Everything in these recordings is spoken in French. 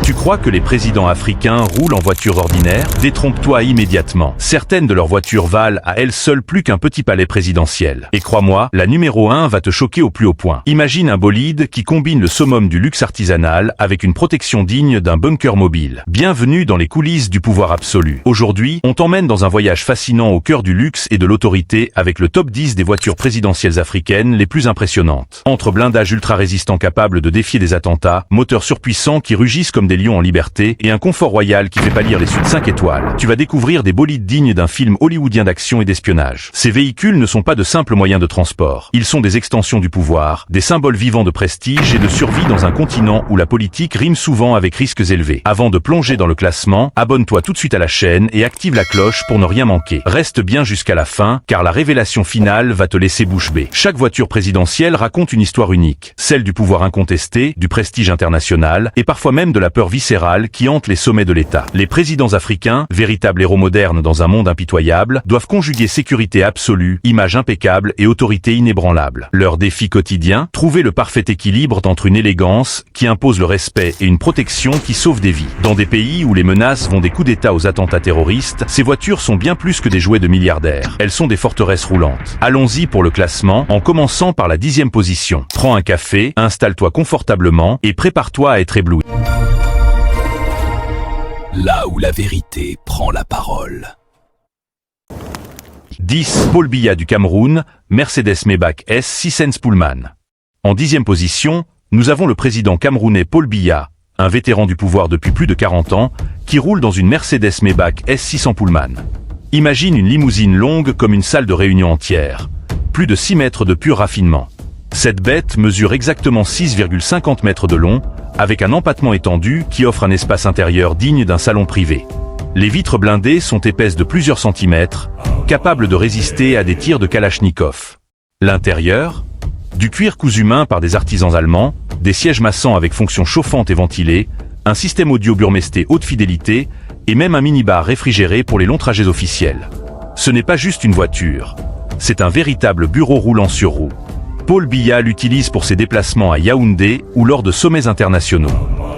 Tu crois que les présidents africains roulent en voiture ordinaire? Détrompe-toi immédiatement. Certaines de leurs voitures valent à elles seules plus qu'un petit palais présidentiel. Et crois-moi, la numéro 1 va te choquer au plus haut point. Imagine un bolide qui combine le summum du luxe artisanal avec une protection digne d'un bunker mobile. Bienvenue dans les coulisses du pouvoir absolu. Aujourd'hui, on t'emmène dans un voyage fascinant au cœur du luxe et de l'autorité avec le top 10 des voitures présidentielles africaines les plus impressionnantes. Entre blindages ultra résistants capables de défier des attentats, moteurs surpuissants qui rugissent comme des lions en liberté et un confort royal qui fait pâlir les suites 5 étoiles, tu vas découvrir des bolides dignes d'un film hollywoodien d'action et d'espionnage. Ces véhicules ne sont pas de simples moyens de transport. Ils sont des extensions du pouvoir, des symboles vivants de prestige et de survie dans un continent où la politique rime souvent avec risques élevés. Avant de plonger dans le classement, abonne-toi tout de suite à la chaîne et active la cloche pour ne rien manquer. Reste bien jusqu'à la fin, car la révélation finale va te laisser bouche bée. Chaque voiture présidentielle raconte une histoire unique, celle du pouvoir incontesté, du prestige international et parfois même de la peur viscérale qui hante les sommets de l'État. Les présidents africains, véritables héros modernes dans un monde impitoyable, doivent conjuguer sécurité absolue, image impeccable et autorité inébranlable. Leur défi quotidien, trouver le parfait équilibre entre une élégance qui impose le respect et une protection qui sauve des vies. Dans des pays où les menaces vont des coups d'État aux attentats terroristes, ces voitures sont bien plus que des jouets de milliardaires. Elles sont des forteresses roulantes. Allons-y pour le classement, en commençant par la 10e position. Prends un café, installe-toi confortablement et prépare-toi à être ébloui. Là où la vérité prend la parole. 10. Paul Biya du Cameroun, Mercedes Maybach S 6 Pullman. En 10e position, nous avons le président camerounais Paul Biya, un vétéran du pouvoir depuis plus de 40 ans, qui roule dans une Mercedes Maybach S 600 Pullman. Imagine une limousine longue comme une salle de réunion entière. Plus de 6 mètres de pur raffinement. Cette bête mesure exactement 6,50 mètres de long, avec un empattement étendu qui offre un espace intérieur digne d'un salon privé. Les vitres blindées sont épaisses de plusieurs centimètres, capables de résister à des tirs de Kalachnikov. L'intérieur, du cuir cousu main par des artisans allemands, des sièges massants avec fonction chauffante et ventilée, un système audio Burmester haute fidélité et même un minibar réfrigéré pour les longs trajets officiels. Ce n'est pas juste une voiture, c'est un véritable bureau roulant sur roues. Paul Biya l'utilise pour ses déplacements à Yaoundé ou lors de sommets internationaux.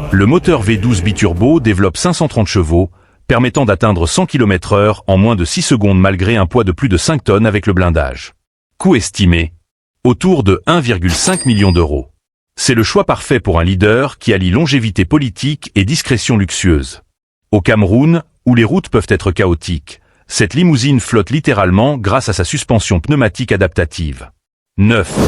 Le moteur V12 biturbo développe 530 chevaux, permettant d'atteindre 100 km/h en moins de 6 secondes malgré un poids de plus de 5 tonnes avec le blindage. Coût estimé autour de 1,5 million d'euros. C'est le choix parfait pour un leader qui allie longévité politique et discrétion luxueuse. Au Cameroun, où les routes peuvent être chaotiques, cette limousine flotte littéralement grâce à sa suspension pneumatique adaptative. 9.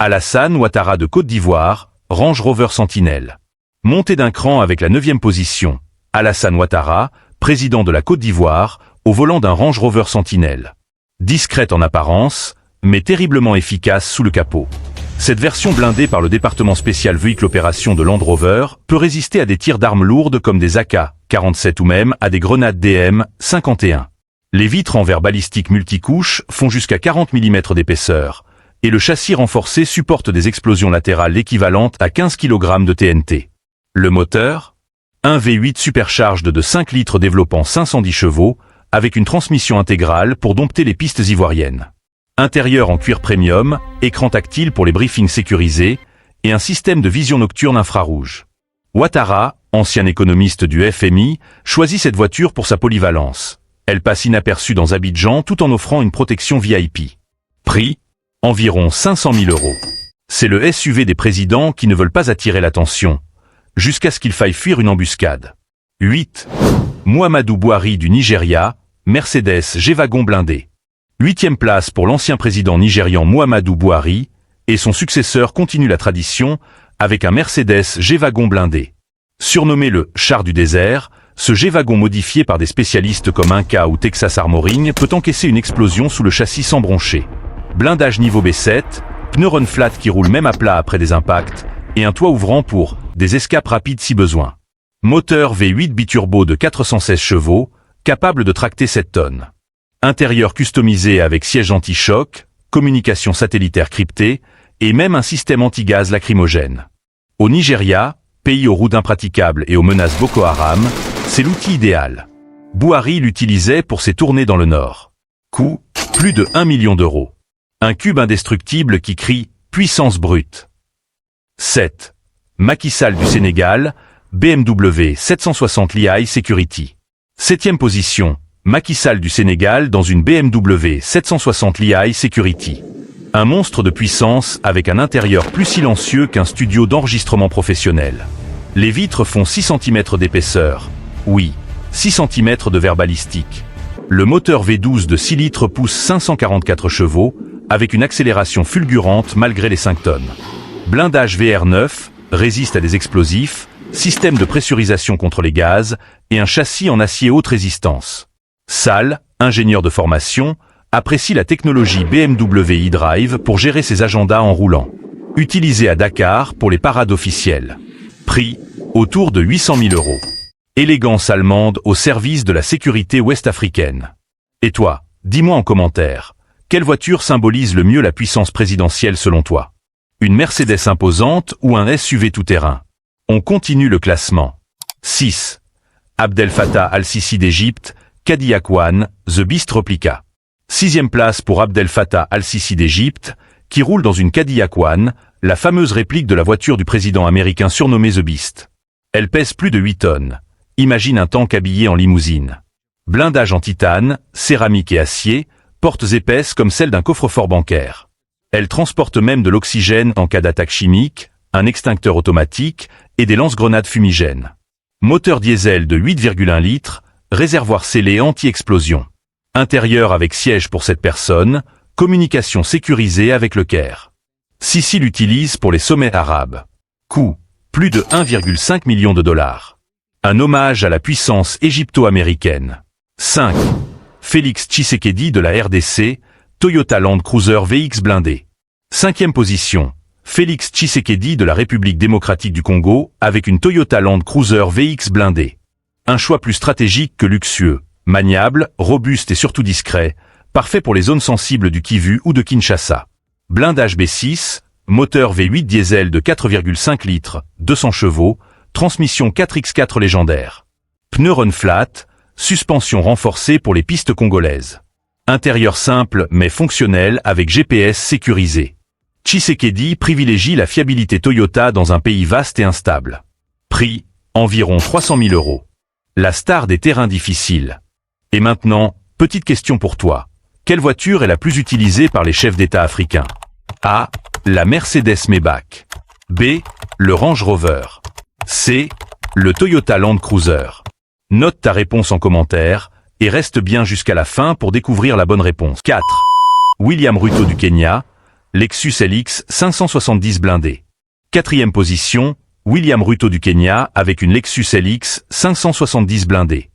Alassane Ouattara de Côte d'Ivoire, Range Rover Sentinelle. Monté d'un cran avec la 9e position, Alassane Ouattara, président de la Côte d'Ivoire, au volant d'un Range Rover Sentinelle. Discrète en apparence, mais terriblement efficace sous le capot. Cette version blindée par le département spécial véhicule opération de Land Rover peut résister à des tirs d'armes lourdes comme des AK-47 ou même à des grenades DM-51. Les vitres en verre balistique multicouches font jusqu'à 40 mm d'épaisseur, et le châssis renforcé supporte des explosions latérales équivalentes à 15 kg de TNT. Le moteur, un V8 supercharged de 5 litres développant 510 chevaux, avec une transmission intégrale pour dompter les pistes ivoiriennes. Intérieur en cuir premium, écran tactile pour les briefings sécurisés, et un système de vision nocturne infrarouge. Ouattara, ancien économiste du FMI, choisit cette voiture pour sa polyvalence. Elle passe inaperçue dans Abidjan tout en offrant une protection VIP. Prix, environ 500 000 euros. C'est le SUV des présidents qui ne veulent pas attirer l'attention, jusqu'à ce qu'il faille fuir une embuscade. 8. Muhammadu Buhari du Nigeria, Mercedes G-Wagon blindé. 8e place pour l'ancien président nigérian Muhammadu Buhari, et son successeur continue la tradition avec un Mercedes G-Wagon blindé. Surnommé le « char du désert », ce G-Wagon modifié par des spécialistes comme Inca ou Texas Armoring peut encaisser une explosion sous le châssis sans broncher. Blindage niveau B7, pneus run flat qui roulent même à plat après des impacts, et un toit ouvrant pour des escapes rapides si besoin. Moteur V8 biturbo de 416 chevaux, capable de tracter 7 tonnes. Intérieur customisé avec siège anti-choc, communication satellitaire cryptée, et même un système anti-gaz lacrymogène. Au Nigeria, pays aux routes impraticables et aux menaces Boko Haram, c'est l'outil idéal. Buhari l'utilisait pour ses tournées dans le Nord. Coût, plus de 1 million d'euros. Un cube indestructible qui crie « puissance brute ». 7. Macky Sall du Sénégal, BMW 760 Li Security. 7e position, Macky Sall du Sénégal dans une BMW 760 Li Security. Un monstre de puissance avec un intérieur plus silencieux qu'un studio d'enregistrement professionnel. Les vitres font 6 cm d'épaisseur. Oui, 6 cm de verre balistique. Le moteur V12 de 6 litres pousse 544 chevaux, avec une accélération fulgurante malgré les 5 tonnes. Blindage VR9, résiste à des explosifs, système de pressurisation contre les gaz, et un châssis en acier haute résistance. Sall, ingénieur de formation, apprécie la technologie BMW eDrive pour gérer ses agendas en roulant. Utilisé à Dakar pour les parades officielles. Prix, autour de 800 000 €. Élégance allemande au service de la sécurité ouest-africaine. Et toi, dis-moi en commentaire, quelle voiture symbolise le mieux la puissance présidentielle selon toi? Une Mercedes imposante ou un SUV tout-terrain? On continue le classement. 6. Abdel Fattah al-Sisi d'Égypte, Cadillac One, The Beast Replica. 6e place pour Abdel Fattah al-Sisi d'Égypte, qui roule dans une Cadillac One, la fameuse réplique de la voiture du président américain surnommée The Beast. Elle pèse plus de 8 tonnes. Imagine un tank habillé en limousine. Blindage en titane, céramique et acier, portes épaisses comme celles d'un coffre-fort bancaire. Elle transporte même de l'oxygène en cas d'attaque chimique, un extincteur automatique et des lance-grenades fumigènes. Moteur diesel de 8,1 litres, réservoir scellé anti-explosion. Intérieur avec siège pour 7 personnes, communication sécurisée avec le Caire. Sisi l'utilise pour les sommets arabes. Coût, plus de 1,5 million de $. Un hommage à la puissance égypto-américaine. 5. Félix Tshisekedi de la RDC, Toyota Land Cruiser VX blindé. 5e position, Félix Tshisekedi de la République démocratique du Congo avec une Toyota Land Cruiser VX blindé. Un choix plus stratégique que luxueux, maniable, robuste et surtout discret, parfait pour les zones sensibles du Kivu ou de Kinshasa. Blindage B6, moteur V8 diesel de 4,5 litres, 200 chevaux, transmission 4x4 légendaire. Pneus run flat, suspension renforcée pour les pistes congolaises. Intérieur simple mais fonctionnel avec GPS sécurisé. Tshisekedi privilégie la fiabilité Toyota dans un pays vaste et instable. Prix, environ 300 000 €. La star des terrains difficiles. Et maintenant, petite question pour toi. Quelle voiture est la plus utilisée par les chefs d'État africains? A. La Mercedes Maybach. B. Le Range Rover. C. Le Toyota Land Cruiser. Note ta réponse en commentaire et reste bien jusqu'à la fin pour découvrir la bonne réponse. 4. William Ruto du Kenya, Lexus LX 570 blindé. 4e position, William Ruto du Kenya avec une Lexus LX 570 blindé.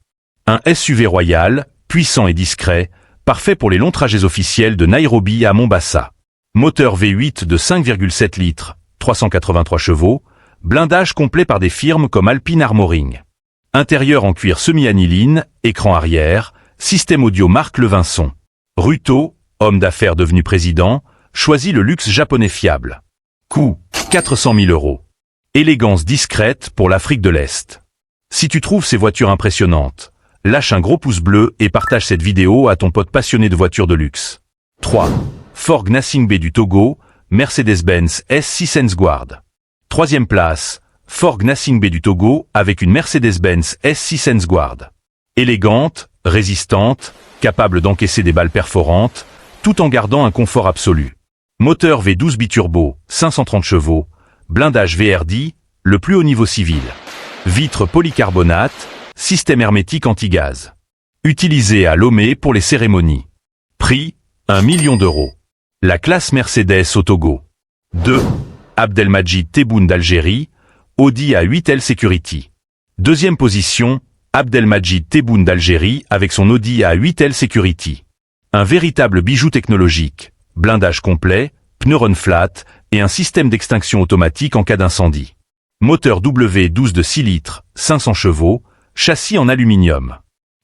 Un SUV royal, puissant et discret, parfait pour les longs trajets officiels de Nairobi à Mombasa. Moteur V8 de 5,7 litres, 383 chevaux, blindage complet par des firmes comme Alpine Armoring. Intérieur en cuir semi-aniline, écran arrière, système audio marque Levinson. Ruto, homme d'affaires devenu président, choisit le luxe japonais fiable. Coût, 400 000 €. Élégance discrète pour l'Afrique de l'Est. Si tu trouves ces voitures impressionnantes, lâche un gros pouce bleu et partage cette vidéo à ton pote passionné de voitures de luxe. 3. Ford Gnassingbé du Togo, Mercedes-Benz S6 Guard. 3e place, Ford Gnassingbé du Togo avec une Mercedes-Benz S6 Guard. Élégante, résistante, capable d'encaisser des balles perforantes, tout en gardant un confort absolu. Moteur V12 biturbo, 530 chevaux, blindage VRD, le plus haut niveau civil. Vitres polycarbonate, système hermétique anti-gaz. Utilisé à Lomé pour les cérémonies. Prix, 1 million €. La classe Mercedes au Togo. 2. Abdelmajid Tebboune d'Algérie, Audi A8L Security. 2e position, Abdelmajid Tebboune d'Algérie avec son Audi A8L Security. Un véritable bijou technologique, blindage complet, pneus run flat et un système d'extinction automatique en cas d'incendie. Moteur W12 de 6 litres, 500 chevaux, châssis en aluminium.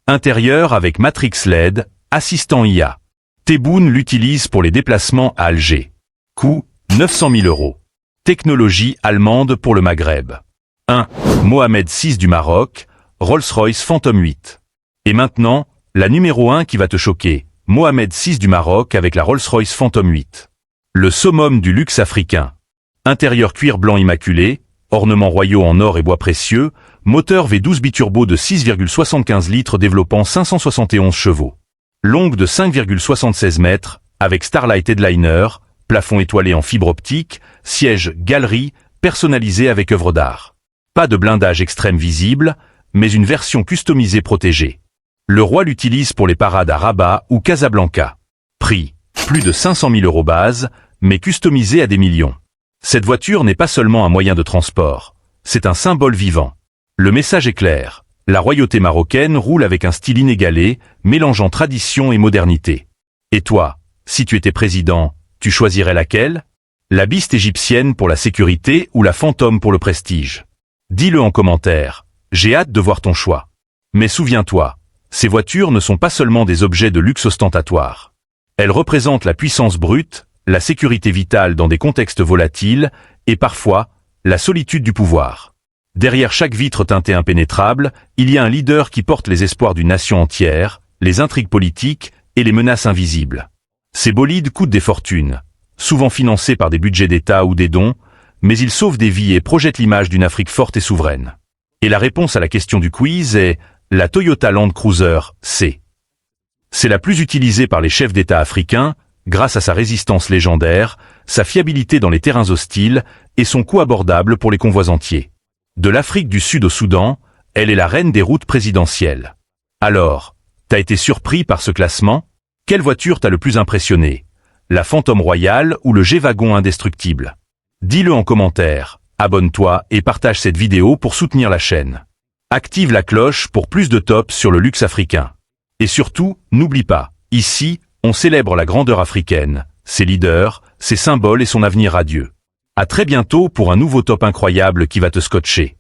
Intérieur avec matrix LED, assistant IA. Tebboune l'utilise pour les déplacements à Alger. Coût, 900 000 €. Technologie allemande pour le Maghreb. 1. Mohamed VI du Maroc, Rolls-Royce Phantom 8. Et maintenant, la numéro 1 qui va te choquer, Mohamed VI du Maroc avec la Rolls-Royce Phantom 8. Le summum du luxe africain. Intérieur cuir blanc immaculé, Ornements royaux en or et bois précieux, moteur V12 biturbo de 6,75 litres développant 571 chevaux. Longue de 5,76 mètres, avec Starlight Headliner, plafond étoilé en fibre optique, siège galerie, personnalisé avec œuvre d'art. Pas de blindage extrême visible, mais une version customisée protégée. Le roi l'utilise pour les parades à Rabat ou Casablanca. Prix, plus de 500 000 € base, mais customisé à des millions. Cette voiture n'est pas seulement un moyen de transport, c'est un symbole vivant. Le message est clair, la royauté marocaine roule avec un style inégalé, mélangeant tradition et modernité. Et toi, si tu étais président, tu choisirais laquelle? La Beast égyptienne pour la sécurité ou la Phantom pour le prestige? Dis-le en commentaire, j'ai hâte de voir ton choix. Mais souviens-toi, ces voitures ne sont pas seulement des objets de luxe ostentatoire. Elles représentent la puissance brute, la sécurité vitale dans des contextes volatiles, et parfois, la solitude du pouvoir. Derrière chaque vitre teintée impénétrable, il y a un leader qui porte les espoirs d'une nation entière, les intrigues politiques et les menaces invisibles. Ces bolides coûtent des fortunes, souvent financés par des budgets d'État ou des dons, mais ils sauvent des vies et projettent l'image d'une Afrique forte et souveraine. Et la réponse à la question du quiz est la Toyota Land Cruiser C. C'est la plus utilisée par les chefs d'État africains, grâce à sa résistance légendaire, sa fiabilité dans les terrains hostiles et son coût abordable pour les convois entiers. De l'Afrique du Sud au Soudan, elle est la reine des routes présidentielles. Alors, t'as été surpris par ce classement? Quelle voiture t'a le plus impressionné? La Phantom Royale ou le G-Wagon indestructible? Dis-le en commentaire, abonne-toi et partage cette vidéo pour soutenir la chaîne. Active la cloche pour plus de tops sur le luxe africain. Et surtout, n'oublie pas, ici, on célèbre la grandeur africaine, ses leaders, ses symboles et son avenir radieux. À très bientôt pour un nouveau top incroyable qui va te scotcher.